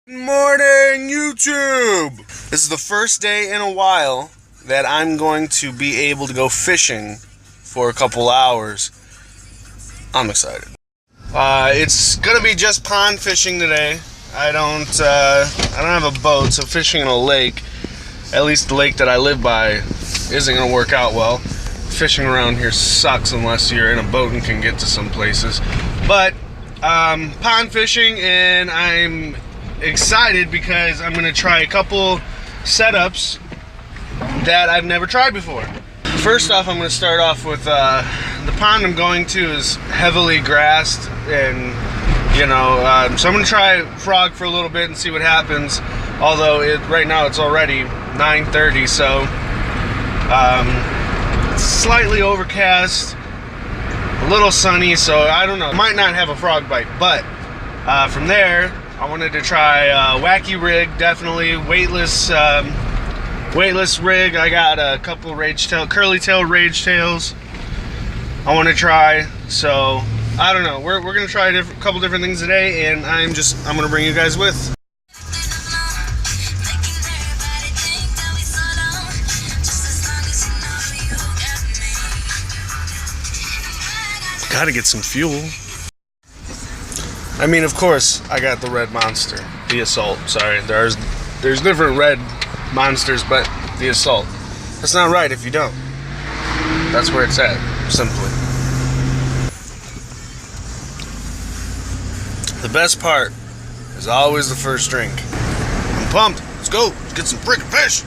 Good morning, YouTube! This is the first day in a while that I'm going to be able to go fishing for a couple hours. I'm excited. It's gonna be just pond fishing today. I don't have a boat, so fishing in a lake, at least the lake that I live by, isn't gonna work out well. Fishing around here sucks unless you're in a boat and can get to some places. But pond fishing, and I'm excited because I'm gonna try a couple setups that I've never tried before. First off, I'm gonna start off with the pond I'm going to is heavily grassed, and so I'm gonna try frog for a little bit and see what happens. Although right now it's already 9:30, so it's slightly overcast, a little sunny, so I don't know. Might not have a frog bite, but from there, I wanted to try wacky rig, definitely weightless rig. I got a couple curly tail rage tails I want to try. So I don't know. We're gonna try a couple different things today, and I'm gonna bring you guys with. Gotta get some fuel. I mean, of course, I got the red monster, the Assault. Sorry, there's different red monsters, but the Assault. That's not right if you don't. That's where it's at, simply. The best part is always the first drink. I'm pumped. Let's go. Let's get some freaking fish.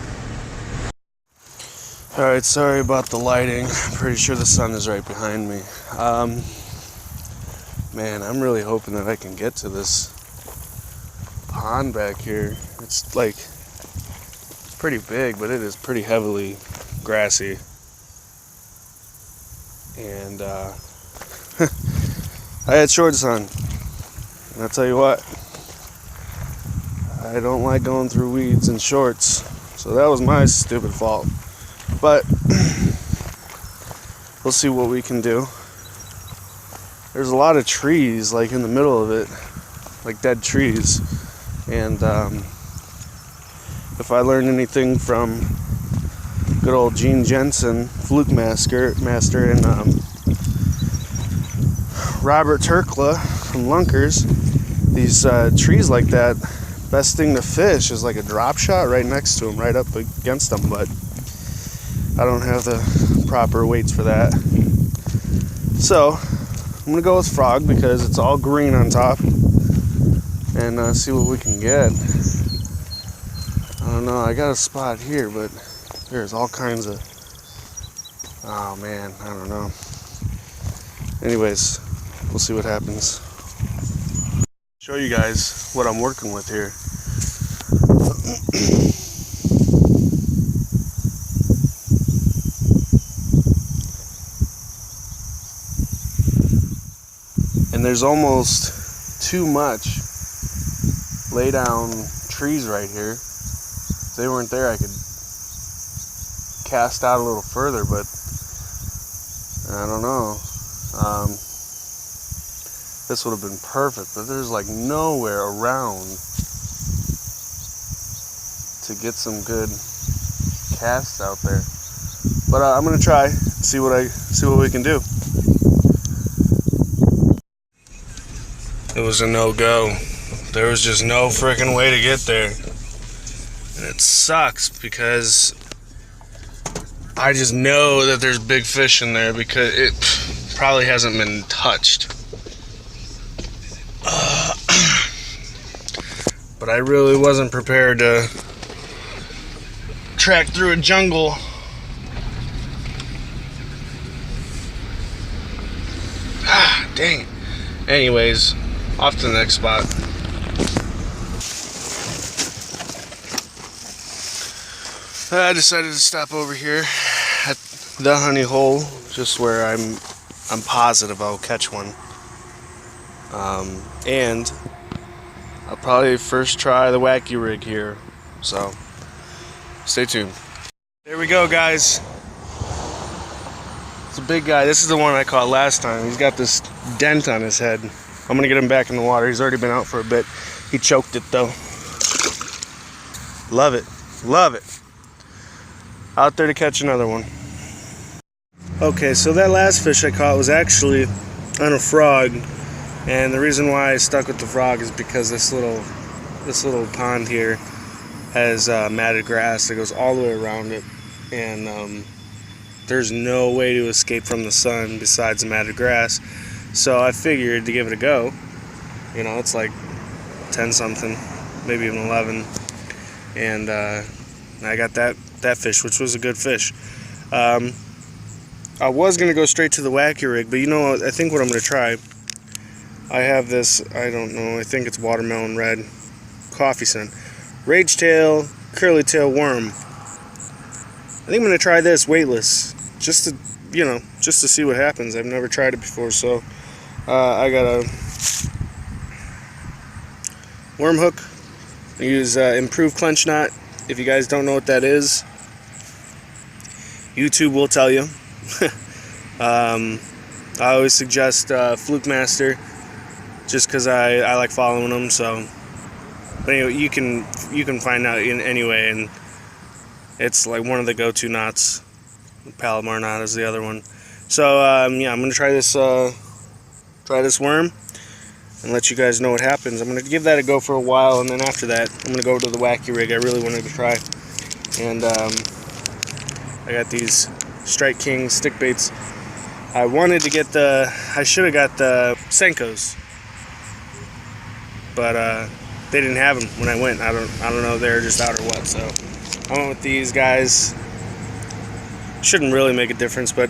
Alright, sorry about the lighting. I'm pretty sure the sun is right behind me. Man, I'm really hoping that I can get to this pond back here. It's pretty big, but it is pretty heavily grassy. And I had shorts on. And I'll tell you what, I don't like going through weeds in shorts. So that was my stupid fault. But we'll see what we can do. There's a lot of trees like in the middle of it, like dead trees. And if I learned anything from good old Gene Jensen, Fluke Master, and Robert Turkla from Lunkers, these trees like that, best thing to fish is like a drop shot right next to them, right up against them. But I don't have the proper weights for that. So I'm gonna go with frog because it's all green on top, and see what we can get. I don't know, I got a spot here, but there's all kinds of, oh man, I don't know. Anyways, we'll see what happens. Show you guys what I'm working with here. And there's almost too much lay down trees right here. If they weren't there, I could cast out a little further, but I don't know. This would have been perfect, but there's like nowhere around to get some good casts out there. But I'm gonna try, see what we can do. It was a no-go. There was just no freaking way to get there. And it sucks because I just know that there's big fish in there because it probably hasn't been touched. But I really wasn't prepared to track through a jungle. Dang it. Anyways, off to the next spot. I decided to stop over here at the honey hole, just where I'm positive I'll catch one. And I'll probably first try the wacky rig here, so stay tuned. There we go, guys. It's a big guy. This is the one I caught last time. He's got this dent on his head. I'm gonna get him back in the water. He's already been out for a bit. He choked it though. Love it. Love it. Out there to catch another one. Okay, so that last fish I caught was actually on a frog. And the reason why I stuck with the frog is because this little pond here has matted grass that goes all the way around it. And there's no way to escape from the sun besides the matted grass. So I figured to give it a go. You know, it's like 10 something, maybe even 11. And I got that fish, which was a good fish. I was going to go straight to the wacky rig, but you know what? I think what I'm going to try, I have this, I don't know, I think it's watermelon red coffee scent. Rage tail, curly tail worm. I think I'm going to try this weightless, just to, you know, just to see what happens. I've never tried it before, so I got a worm hook. I use improved clench knot. If you guys don't know what that is, YouTube will tell you. I always suggest Fluke Master, just because I like following them. So, but anyway, you can find out in anyway, and it's like one of the go-to knots. Palomar knot is the other one. So yeah, I'm gonna try this worm and let you guys know what happens. I'm gonna give that a go for a while, and then after that, I'm gonna go to the wacky rig I really wanted to try. And I got these Strike King stick baits. I wanted to get I should have got the Senkos, but they didn't have them when I went. I don't know, they're just out or what. So I went with these guys. Shouldn't really make a difference, but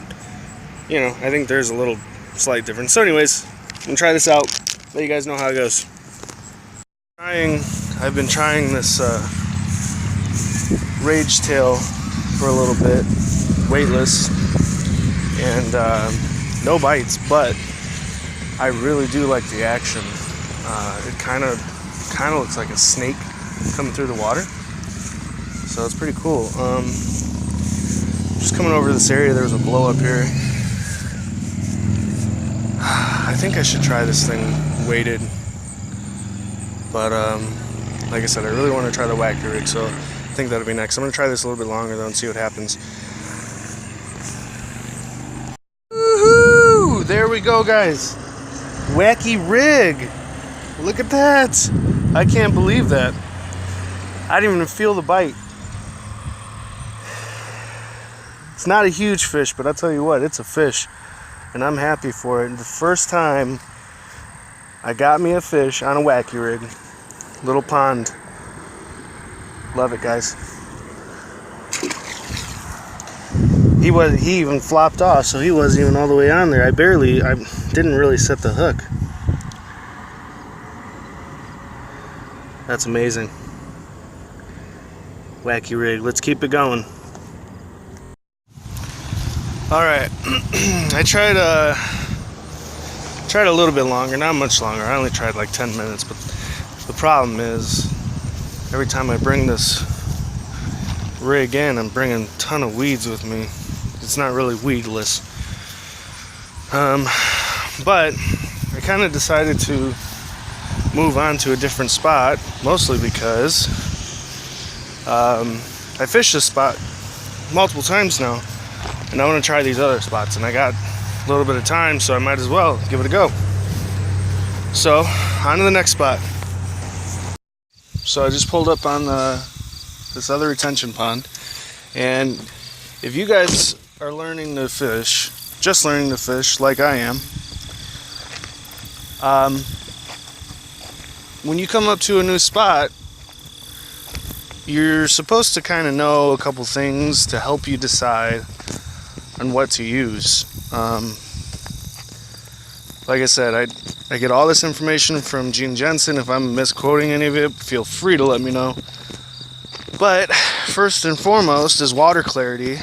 you know, I think there's a little slight difference. So anyways, I'm gonna try this out, let you guys know how it goes. I've been trying this Rage tail for a little bit, weightless, and no bites, but I really do like the action. It kind of looks like a snake coming through the water, so it's pretty cool. Just coming over to this area, there was a blow up here. I think I should try this thing weighted, but like I said, I really want to try the wacky rig, so I think that'll be next. I'm going to try this a little bit longer though and see what happens. Woohoo! There we go, guys. Wacky rig. Look at that. I can't believe that. I didn't even feel the bite. It's not a huge fish, but I'll tell you what, it's a fish, and I'm happy for it. The first time I got me a fish on a wacky rig, little pond. Love it, guys. He even flopped off, so he wasn't even all the way on there. I didn't really set the hook. That's amazing. Wacky rig. Let's keep it going. Alright, I tried a little bit longer, not much longer. I only tried like 10 minutes, but the problem is every time I bring this rig in, I'm bringing a ton of weeds with me. It's not really weedless. But I kind of decided to move on to a different spot, mostly because I fished this spot multiple times now, and I want to try these other spots, and I got a little bit of time, so I might as well give it a go. So, on to the next spot. So I just pulled up on this other retention pond, and if you guys are learning to fish, just learning to fish like I am, when you come up to a new spot, you're supposed to kind of know a couple things to help you decide on what to use. Like I said, I get all this information from Gene Jensen. If I'm misquoting any of it, feel free to let me know. But first and foremost is water clarity,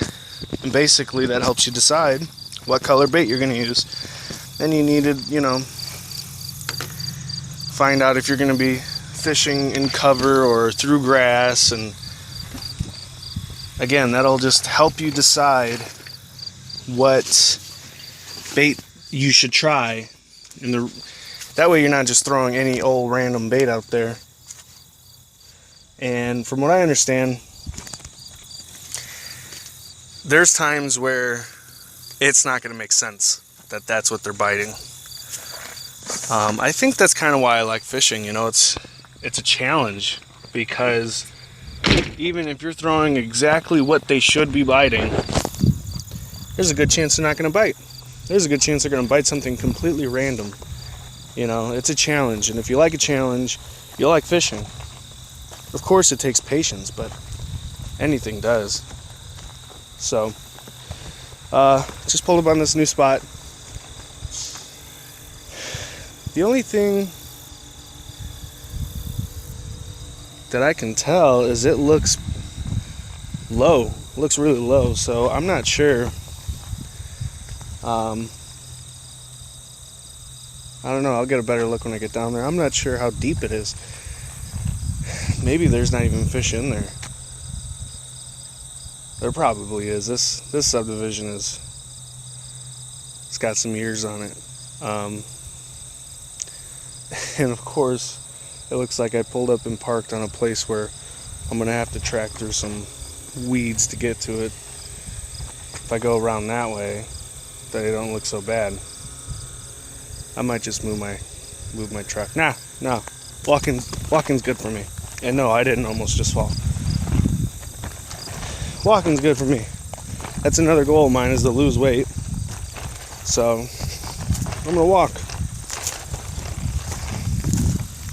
and basically that helps you decide what color bait you're going to use. Then you need to, find out if you're going to be fishing in cover or through grass, and again, that'll just help you decide what bait you should try. And that way you're not just throwing any old random bait out there. And from what I understand, there's times where it's not going to make sense that that's what they're biting. I think that's kind of why I like fishing. You know, it's a challenge, because even if you're throwing exactly what they should be biting, there's a good chance they're not going to bite. There's a good chance they're going to bite something completely random. You know, it's a challenge, and if you like a challenge, you'll like fishing. Of course, it takes patience, but anything does. So, just pulled up on this new spot. The only thing that I can tell is it looks low. It looks really low, so I'm not sure. I don't know. I'll get a better look when I get down there. I'm not sure how deep it is. Maybe there's not even fish in there. There probably is. This subdivision it's got some years on it. And of course, it looks like I pulled up and parked on a place where I'm going to have to track through some weeds to get to it. If I go around that way, they don't look so bad. I might just move my truck. Nah, no. Walking's good for me. And no, I didn't almost just fall. Walking's good for me. That's another goal of mine, is to lose weight. So, I'm gonna walk.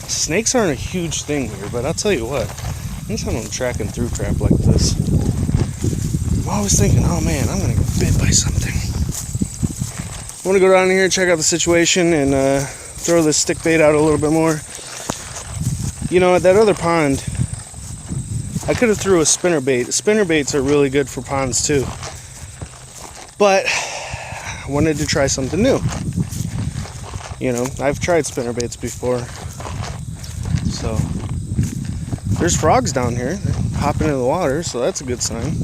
Snakes aren't a huge thing here, but I'll tell you what, anytime I'm tracking through crap like this, I'm always thinking, oh man, I'm gonna get bit by something. I want to go down here and check out the situation and throw this stick bait out a little bit more. You know, at that other pond, I could have threw a spinner bait. Spinner baits are really good for ponds too. But I wanted to try something new. You know, I've tried spinner baits before. So, there's frogs down here. They're hopping into the water, so that's a good sign.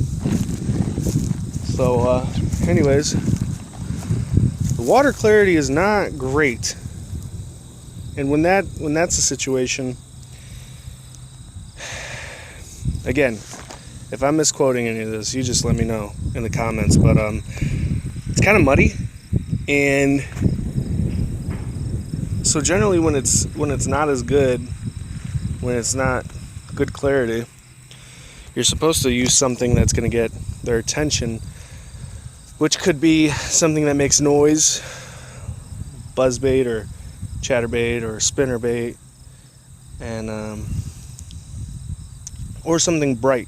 So, anyways, the water clarity is not great. And when that's the situation, again, if I'm misquoting any of this, you just let me know in the comments. But it's kind of muddy, and so generally when it's not as good, when it's not good clarity, you're supposed to use something that's going to get their attention, which could be something that makes noise, buzzbait or chatterbait or spinnerbait, and or something bright.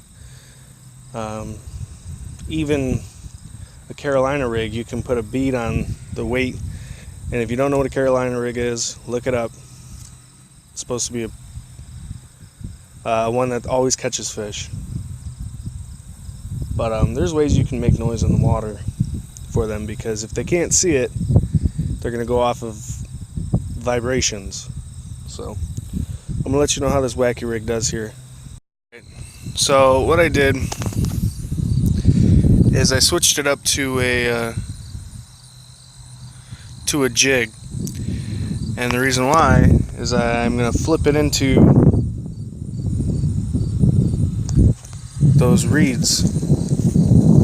Even a Carolina rig, you can put a bead on the weight, and if you don't know what a Carolina rig is, look it up. It's supposed to be one that always catches fish. But there's ways you can make noise in the water for them, because if they can't see it, they're going to go off of vibrations. So I'm going to let you know how this wacky rig does here. So what I did is I switched it up to a jig, and the reason why is I'm going to flip it into those reeds.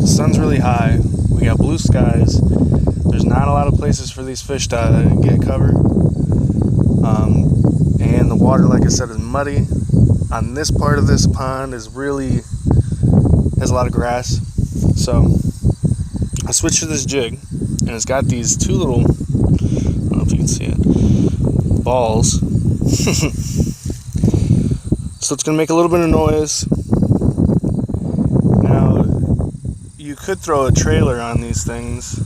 The sun's really high, we got blue skies, there's not a lot of places for these fish to get cover, and the water, like I said, is muddy. On this part of this pond has a lot of grass. So I switched to this jig, and it's got these two little, I don't know if you can see it, balls. So it's going to make a little bit of noise. Now, you could throw a trailer on these things.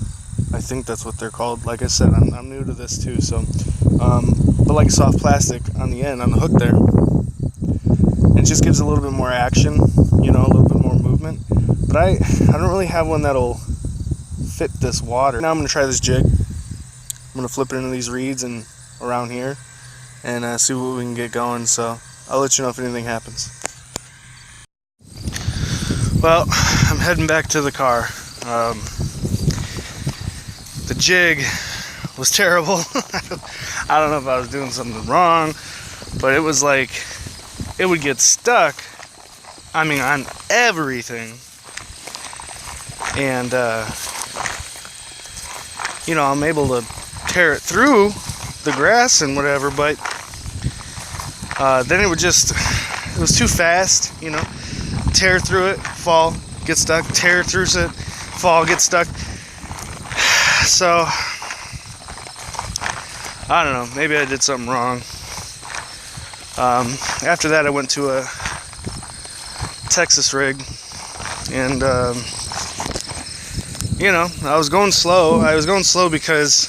I think that's what they're called. Like I said, I'm new to this too. So, but like a soft plastic on the end, on the hook there. It just gives a little bit more action, you know, a little bit more movement. But I don't really have one that'll fit this water. Now I'm going to try this jig. I'm going to flip it into these reeds and around here and see what we can get going. So I'll let you know if anything happens. Well, I'm heading back to the car. The jig was terrible. I don't know if I was doing something wrong, but it was like, it would get stuck I mean, on everything. And, you know, I'm able to tear it through the grass and whatever, but then it was too fast, you know. Tear through it, fall, get stuck, tear through it, fall, get stuck. So, I don't know, maybe I did something wrong. After that, I went to a Texas rig, and you know, I was going slow. I was going slow because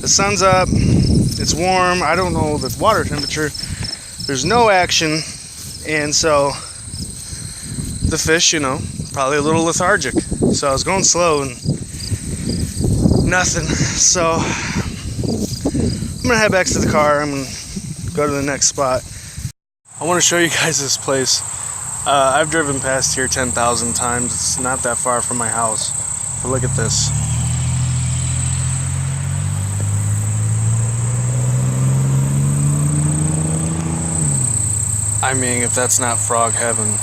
the sun's up, it's warm, I don't know the water temperature, there's no action, and so the fish, you know, probably a little lethargic. So I was going slow and nothing. So I'm gonna head back to the car. I'm gonna go to the next spot. I want to show you guys this place. I've driven past here 10,000 times. It's not that far from my house. But look at this. I mean, if that's not frog heaven.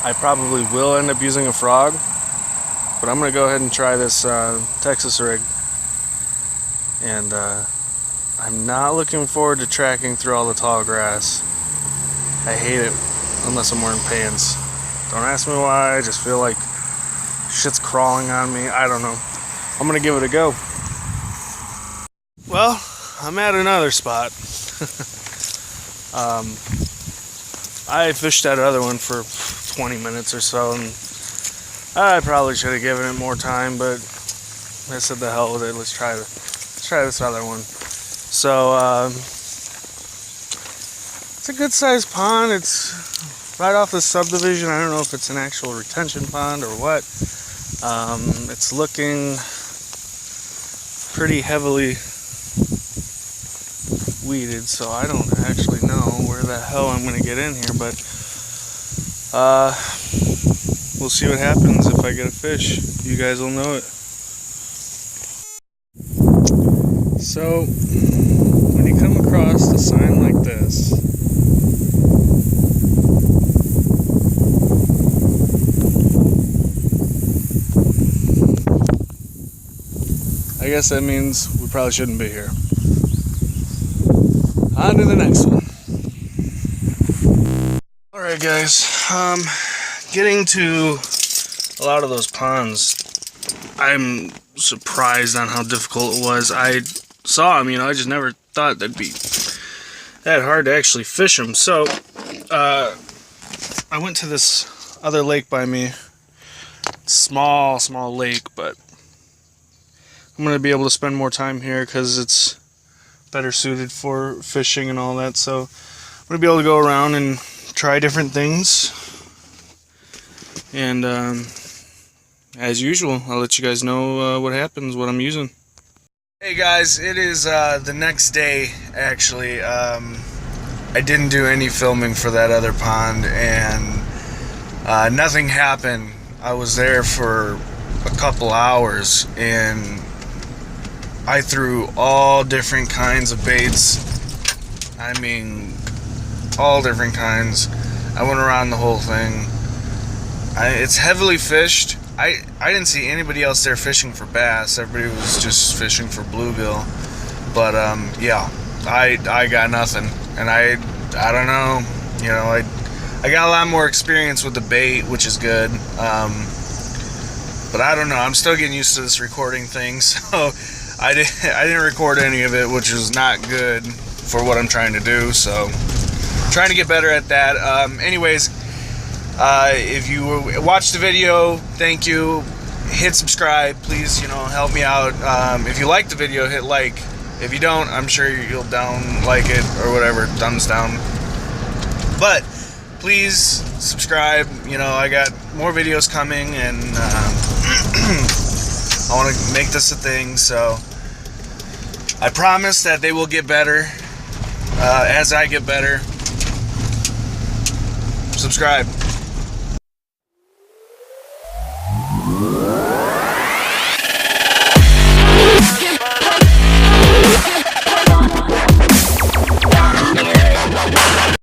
I probably will end up using a frog, but I'm going to go ahead and try this Texas rig. And I'm not looking forward to tracking through all the tall grass. I hate it unless I'm wearing pants. Don't ask me why, I just feel like shit's crawling on me. I don't know. I'm going to give it a go. Well, I'm at another spot. I fished that other one for 20 minutes or so, and I probably should have given it more time, but I said the hell with it. Let's try this other one. So it's a good sized pond. It's right off the subdivision. I don't know if it's an actual retention pond or what. It's looking pretty heavily weeded, so I don't actually know where the hell I'm going to get in here, but we'll see what happens if I get a fish. You guys will know it. So when you come across a sign like this, I guess that means we probably shouldn't be here. On to the next one. Alright guys, getting to a lot of those ponds, I'm surprised on how difficult it was. I saw them, you know, I just never thought that'd be that hard to actually fish them. So, I went to this other lake by me, small lake, but I'm going to be able to spend more time here because it's better suited for fishing and all that. So I'm going to be able to go around and try different things. And as usual, I'll let you guys know what happens, what I'm using. Hey guys, it is the next day actually. I didn't do any filming for that other pond, and nothing happened. I was there for a couple hours, and I threw all different kinds of baits. I mean, all different kinds. I went around the whole thing. It's heavily fished. I didn't see anybody else there fishing for bass. Everybody was just fishing for bluegill. But yeah, I got nothing, and I don't know. You know, I got a lot more experience with the bait, which is good. But I don't know. I'm still getting used to this recording thing, so I didn't record any of it, which is not good for what I'm trying to do. So I'm trying to get better at that. Anyways, if you watched the video, thank you. Hit subscribe, please. You know, help me out. If you like the video, hit like. If you don't, I'm sure you'll down like it or whatever, thumbs down. But please subscribe. You know, I got more videos coming, and I want to make this a thing. So I promise that they will get better as I get better. Subscribe.